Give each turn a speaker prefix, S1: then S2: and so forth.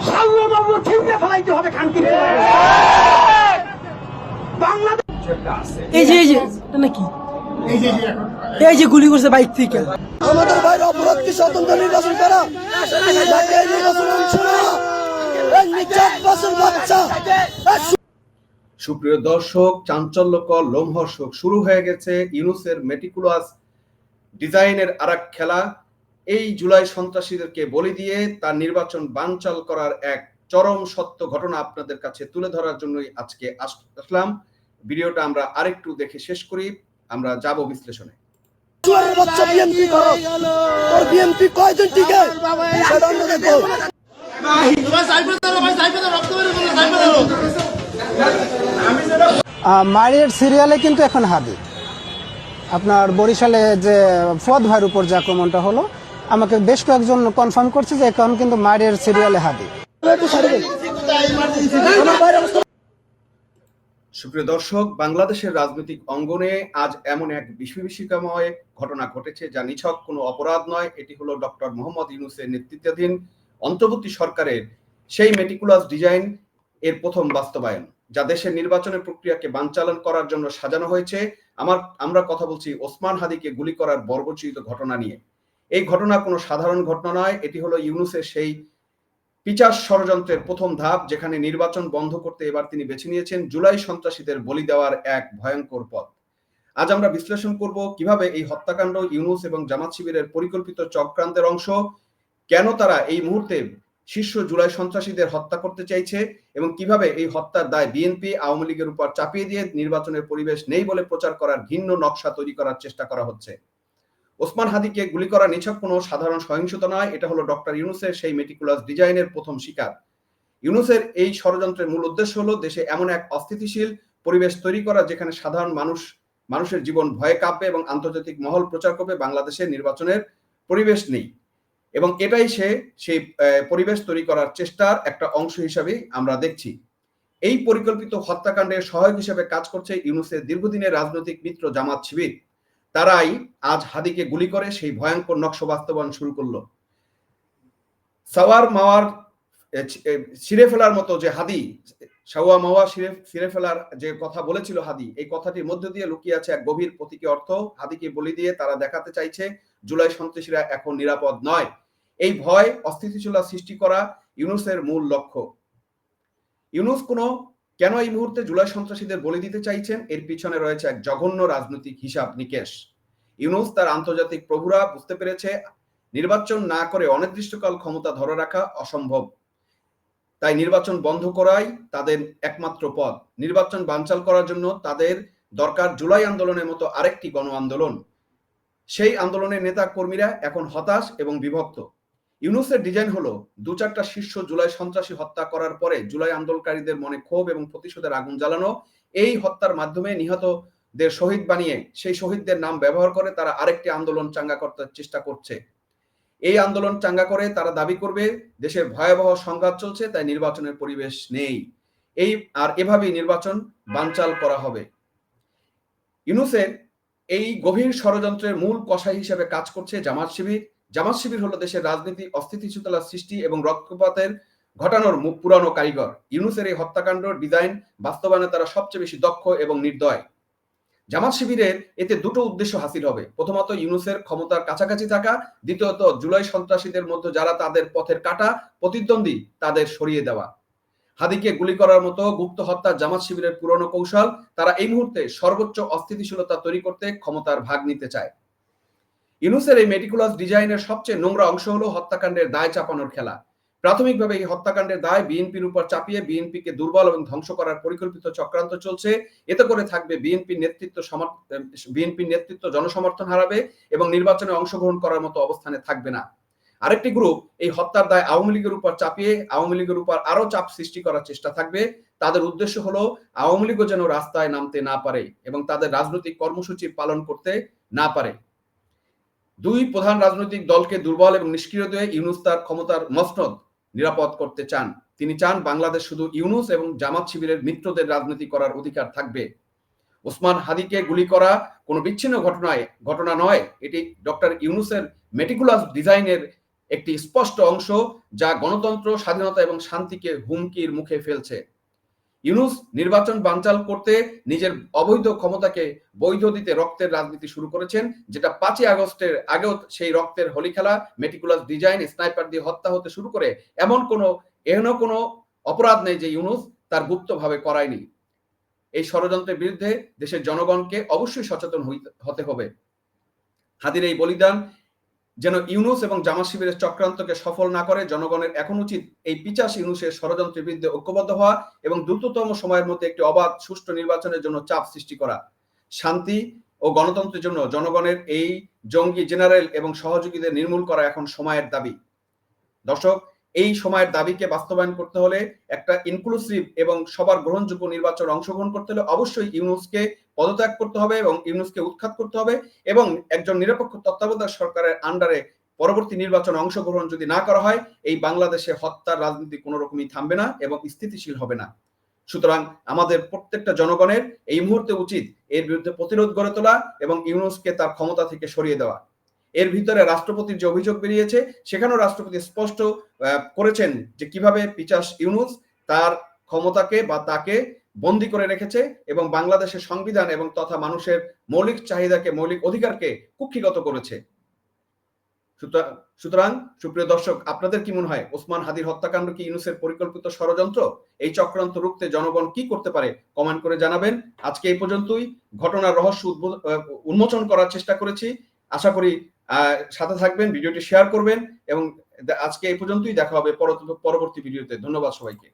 S1: সাল্লাল্লাহু ঠিকরে ফেলাইতে হবে খানকি বাংলাদেশ।
S2: এই যে নাকি এই যে গুলি করছে বাইক থেকে।
S3: আমাদের ভাইয়ের অপরাধ কি স্বতন্ত্র নির্বাচন করা?
S4: সুপ্রিয় দর্শক, চাঞ্চল্যকর লোমহর্ষক শুরু হয়ে গেছে ইউনূসের মেটিকুলাস ডিজাইনের আরেক খেলা। এই জুলাই সন্ত্রাসীদেরকে বলি দিয়ে তার নির্বাচন বানচাল করার এক চরম সত্য ঘটনা আপনাদের কাছে তুলে ধরার জন্যই আজকে আসলাম। ভিডিওটা আমরা আরেকটু দেখে শেষ করি, আমরা যাব বিশ্লেষণে।
S5: মারিয়ার সিরিয়ালে কিন্তু এখন হাদি আপনার বরিশালে যে ফুয়াদ ভাইয়ের উপর যে আক্রমণটা হলো, আমাকে বেশ কয়েকজন কনফার্ম করছে যে এখন কিন্তু মারিয়ার সিরিয়ালে হাদি।
S4: সুপ্রিয় দর্শক, বাংলাদেশের রাজনৈতিক অঙ্গনে আজ এমন এক বিভীষিকাময় ঘটনা ঘটেছে যা নিছক কোনো অপরাধ নয়। এটি হলো ডক্টর মোহাম্মদ ইউনূসের নেতৃত্বাধীন অন্তর্বর্তী সরকারের সেই মেটিকুলাস ডিজাইন এর প্রথম বাস্তবায়ন, যা দেশের নির্বাচনের প্রক্রিয়াকে বানচালন করার জন্য সাজানো হয়েছে। আমরা কথা বলছি ওসমান হাদিকে গুলি করার বর্বরচিত ঘটনা নিয়ে। এই ঘটনা কোনো সাধারণ ঘটনা নয়, এটি হলো ইউনূসের সেই পিচাস ষড়যন্ত্রের প্রথম ধাপ, যেখানে নির্বাচন বন্ধ করতে এবার তিনি বেছে নিয়েছেন জুলাই সন্ত্রাসীদের বলি দেওয়ার এক ভয়ঙ্কর পথ। আজ আমরা বিশ্লেষণ করব কিভাবে এই হত্যাকাণ্ড ইউনূস এবং জামাত শিবিরের পরিকল্পিত চক্রান্তের অংশ, কেন তারা এই মুহূর্তে শীর্ষ জুলাই সন্ত্রাসীদের হত্যা করতে চাইছে এবং কিভাবে এই হত্যার দায় বিএনপি আওয়ামী লীগের উপর চাপিয়ে দিয়ে নির্বাচনের পরিবেশ নেই বলে প্রচার করার ঘিন্ন নকশা তৈরি করার চেষ্টা করা হচ্ছে। ওসমান হাদিকে গুলি করা নিছক কোনো সাধারণ সহিংসতা নয়, এটা হলো ডক্টর ইউনূসের সেই মেটিকুলাস ডিজাইনের প্রথম শিকার। ইউনূসের এই ষড়যন্ত্রের মূল উদ্দেশ্য হলো দেশে এমন এক অস্থিতিশীল পরিবেশ তৈরি করা যেখানে সাধারণ মানুষের জীবন ভয়ে কাঁপবে এবং আন্তর্জাতিক মহল প্রচার করবে বাংলাদেশের নির্বাচনের পরিবেশ নেই, এবং এটাই সেই পরিবেশ তৈরি করার চেষ্টার একটা অংশ হিসাবে আমরা দেখছি। এই পরিকল্পিত হত্যাকাণ্ডের সহায়ক হিসেবে কাজ করছে ইউনূসের দীর্ঘদিনের রাজনৈতিক মিত্র জামাত শিবির। তারাই আজ হাদিকে গুলি করে সেই ভয়ঙ্কর নকশা বাস্তবায়ন শুরু করলো। সাওয়ার মাওয়ার ছিঁড়ে ফেলার মতো যে হাদি, সাওয়া মাওয়া ছিঁড়ে ফেলার যে কথা বলেছিল হাদি, এই কথাটির মধ্য দিয়ে লুকিয়ে আছে এক গভীর প্রতীকী অর্থ। হাদিকে বলি দিয়ে তারা দেখাতে চাইছে জুলাই সন্ত্রাসীরা এখন নিরাপদ নয়। এই ভয় অস্থিতিশীলতা সৃষ্টি করা ইউনূসের মূল লক্ষ্য। ইউনূস কেন এই মুহূর্তে জুলাই সন্ত্রাসীদের বলি দিতে চাইছেন, এর পিছনে রয়েছে এক জঘন্য রাজনৈতিক হিসাব নিকেশ। ইউনূস তার আন্তর্জাতিক প্রভুরা বুঝতে পেরেছে নির্বাচন না করে অনির্দিষ্টকাল ক্ষমতা ধরে রাখা অসম্ভব, তাই নির্বাচন বন্ধ করাই তাদের একমাত্র পথ। নির্বাচন বানচাল করার জন্য তাদের দরকার জুলাই আন্দোলনের মতো আরেকটি গণ আন্দোলন। সেই আন্দোলনের নেতা কর্মীরা এখন হতাশ এবং বিভক্ত। ইউনূসের ডিজাইন হলো 2-4টা শীর্ষ জুলাই সন্ত্রাসী হত্যা করার পরে জুলাই আন্দোলনকারীদের মনে ক্ষোভ এবং প্রতিশোধের আগুন জ্বালানো। এই হত্যার মাধ্যমে নিহতদের শহীদ বানিয়ে সেই শহীদদের নাম ব্যবহার করে তারা আরেকটি আন্দোলন চাঙ্গা করতে চেষ্টা করছে। এই আন্দোলন চাঙ্গা করে তারা দাবি করবে দেশের ভয়াবহ সংঘাত চলছে, তাই নির্বাচনের পরিবেশ নেই। এভাবেই নির্বাচন বানচাল করা হবে। ইউনূসের এই গভীর ষড়যন্ত্রের মূল কষাই হিসেবে কাজ করছে জামাত শিবির। জামাত শিবির হলো দেশের রাজনীতি অস্থিতিশীলতা সৃষ্টি এবং রক্তপাতের ঘটানোর পুরানো কারিগর। ইউনূসের এই হত্যাকাণ্ড ডিজাইন বাস্তবায়নে তারা সবচেয়ে বেশি দক্ষ এবং নির্দয়। জামাত শিবিরের এতে দুটো উদ্দেশ্য হাসিল হবে। প্রথমত ইউনূসের ক্ষমতার কাছাকাছি থাকা, দ্বিতীয়ত জুলাই সন্ত্রাসীদের মধ্যে যারা তাদের পথের কাটা প্রতিদ্বন্দ্বী তাদের সরিয়ে দেওয়া। হাদিকে গুলি করার মতো গুপ্ত হত্যা জামাত শিবিরের পুরনো কৌশল। তারা এই মুহূর্তে সর্বোচ্চ অস্থিতিশীলতা তৈরি করতে ক্ষমতার ভাগ নিতে চায়। ইউনূসের এই মেটিকুলাস ডিজাইনের সবচেয়ে নোংরা অংশ হলো হত্যাকাণ্ডের দায় চাপানোর খেলা। প্রাথমিকভাবে এই হত্যাকাণ্ডের দায় বিএনপির উপর চাপিয়ে বিএনপিকে দুর্বল এবং ধ্বংস করার পরিকল্পিত চক্রান্ত চলছে। এতে করে থাকবে বিএনপির নেতৃত্ব জনসমর্থন হারাবে এবং নির্বাচনে অংশগ্রহণ করার মতো অবস্থানে থাকবে না। আরেকটি গ্রুপ এই হত্যার দায় আওয়ামী লীগের উপর চাপিয়ে আওয়ামী লীগের উপর আরো চাপ সৃষ্টি করার চেষ্টা থাকবে। তাদের উদ্দেশ্য হলো আওয়ামী লীগও যেন রাস্তায় নামতে না পারে এবং তাদের রাজনৈতিক কর্মসূচি পালন করতে না পারে। দুই প্রধান রাজনৈতিক দলকে দুর্বল এবং নিষ্ক্রিয় দিয়ে ইউনূস তার ক্ষমতার মসনদ নিরাপদ করতে চান। তিনি চান বাংলাদেশ শুধু ইউনূস এবং জামাত শিবিরের মিত্রদের রাজনীতি করার অধিকার থাকবে। ওসমান হাদিকে গুলি করা কোনো বিচ্ছিন্ন ঘটনা নয়, এটি ডক্টর ইউনূসের মেটিকুলাস ডিজাইনের একটি স্পষ্ট অংশ যা গণতন্ত্র, স্বাধীনতা এবং শান্তিকে হুমকির মুখে ফেলছে। ইউনূস নির্বাচন বানচাল করতে নিজের অবৈধ ক্ষমতাকে বৈধ দিতে রক্তের রাজনীতি শুরু করেছেন, যেটা 5ই আগস্টের আগেও সেই রক্তের হোলি খেলা, মেটিকুলাস ডিজাইন, স্নাইপার দিয়ে হত্যা হতে শুরু করে এমন কোনো অপরাধ নেই যে ইউনূস তার গুপ্তভাবে করায়নি। এই ষড়যন্ত্রের বিরুদ্ধে দেশের জনগণকে অবশ্যই সচেতন হতে হবে। হাদির এই বলিদান যেন ইউনূস এবং জামাত শিবিরের চক্রান্তকে সফল না করে। জনগণের এখন উচিত এই পিচাস ইউনূসের ষড়যন্ত্রের বিরুদ্ধে ঐক্যবদ্ধ হওয়া এবং দ্রুততম সময়ের মধ্যে একটি অবাধ সুষ্ঠু নির্বাচনের জন্য চাপ সৃষ্টি করা। শান্তি ও গণতন্ত্রের জন্য জনগণের এই জঙ্গি জেনারেল এবং সহযোগীদের নির্মূল করা এখন সময়ের দাবি। দর্শক, এই সময়ের দাবিকে বাস্তবায়ন করতে হলে একটা ইনক্লুসিভ এবং সবার গ্রহণযোগ্য নির্বাচনে অংশগ্রহণ করতে হলে অবশ্যই ইউনূসকে পদত্যাগ করতে হবে এবং ইউনূসকে উৎখাত করতে হবে এবং একজন নিরপেক্ষ তত্ত্বাবধায়ক সরকারের আন্ডারে পরবর্তী নির্বাচনে অংশগ্রহণ যদি না করা হয়, এই বাংলাদেশে হত্যার রাজনীতি কোনো রকমই থামবে না এবং স্থিতিশীল হবে না। সুতরাং আমাদের প্রত্যেকটা জনগণের এই মুহূর্তে উচিত এর বিরুদ্ধে প্রতিরোধ গড়ে তোলা এবং ইউনূসকে তার ক্ষমতা থেকে সরিয়ে দেওয়া। এর ভিতরে রাষ্ট্রপতির যে অভিযোগ বেরিয়েছে, সেখানেও রাষ্ট্রপতি স্পষ্ট করেছেন যে কিভাবে পিচাস ইউনূস তার ক্ষমতাকে বা তাকে বন্দী করে রেখেছে এবং বাংলাদেশের সংবিধান এবং তথা মানুষের মৌলিক চাহিদাকে, মৌলিক অধিকারকে কুক্ষিগত করেছে। সুতরাং সুপ্রিয় দর্শক, আপনাদের কি মনে হয় ওসমান হাদির হত্যাকাণ্ড কি ইউনূসের পরিকল্পিত ষড়যন্ত্র? এই চক্রান্ত রুখতে জনগণ কি করতে পারে কমেন্ট করে জানাবেন। আজকে এই পর্যন্তই। ঘটনার রহস্য উন্মোচন করার চেষ্টা করেছি। আশা করি সাথে থাকবেন, ভিডিওটি শেয়ার করবেন এবং আজকে এই পর্যন্তই। দেখা হবে পরবর্তী ভিডিওতে। ধন্যবাদ সবাইকে।